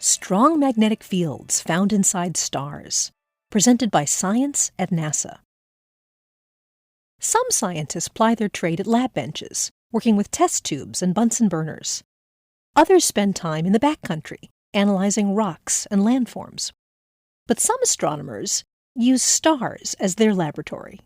Strong magnetic fields found inside stars, presented by Science at NASA. Some scientists ply their trade at lab benches, working with test tubes and Bunsen burners. Others spend time in the backcountry, analyzing rocks and landforms. But some astronomers use stars as their laboratory.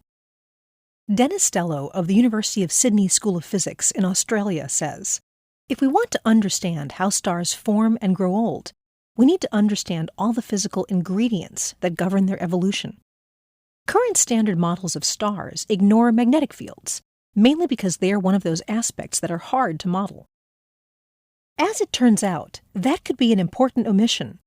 Dennis Stello of the University of Sydney School of Physics in Australia says, if we want to understand how stars form and grow old, we need to understand all the physical ingredients that govern their evolution. Current standard models of stars ignore magnetic fields, mainly because they are one of those aspects that are hard to model. As it turns out, that could be an important omission.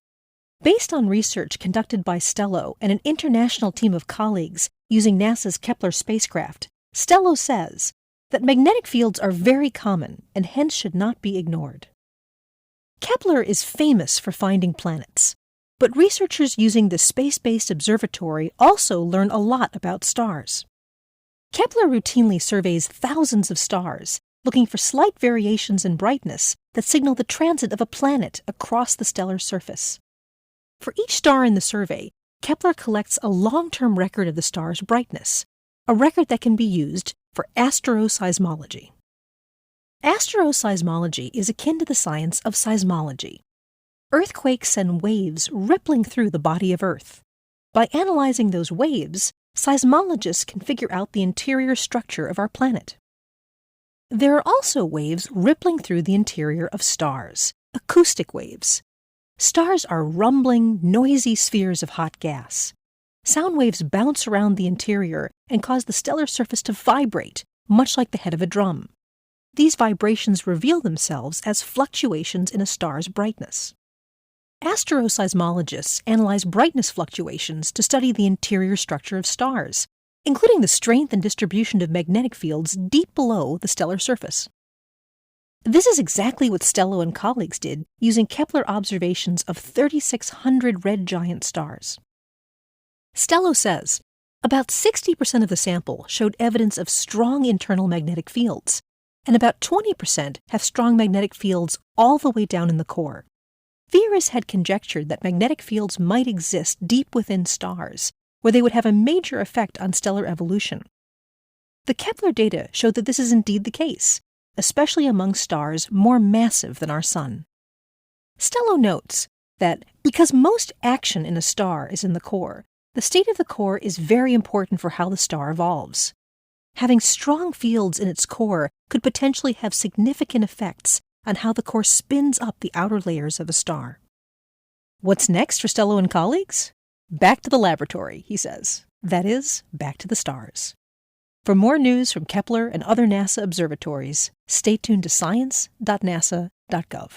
Based on research conducted by Stello and an international team of colleagues using NASA's Kepler spacecraft, Stello says that magnetic fields are very common and hence should not be ignored. Kepler is famous for finding planets, but researchers using the space-based observatory also learn a lot about stars. Kepler routinely surveys thousands of stars, looking for slight variations in brightness that signal the transit of a planet across the stellar surface. For each star in the survey, Kepler collects a long-term record of the star's brightness, a record that can be used for astroseismology. Astroseismology is akin to the science of seismology. Earthquakes send waves rippling through the body of Earth. By analyzing those waves, seismologists can figure out the interior structure of our planet. There are also waves rippling through the interior of stars, acoustic waves. Stars are rumbling, noisy spheres of hot gas. Sound waves bounce around the interior and cause the stellar surface to vibrate, much like the head of a drum. These vibrations reveal themselves as fluctuations in a star's brightness. Astroseismologists analyze brightness fluctuations to study the interior structure of stars, including the strength and distribution of magnetic fields deep below the stellar surface. This is exactly what Stello and colleagues did using Kepler observations of 3,600 red giant stars. Stello says, about 60% of the sample showed evidence of strong internal magnetic fields, and about 20% have strong magnetic fields all the way down in the core. Theorists had conjectured that magnetic fields might exist deep within stars, where they would have a major effect on stellar evolution. The Kepler data showed that this is indeed the case, especially among stars more massive than our Sun. Stello notes that because most action in a star is in the core, the state of the core is very important for how the star evolves. Having strong fields in its core could potentially have significant effects on how the core spins up the outer layers of a star. What's next for Stello and colleagues? Back to the laboratory, he says. That is, back to the stars. For more news from Kepler and other NASA observatories, stay tuned to science.nasa.gov.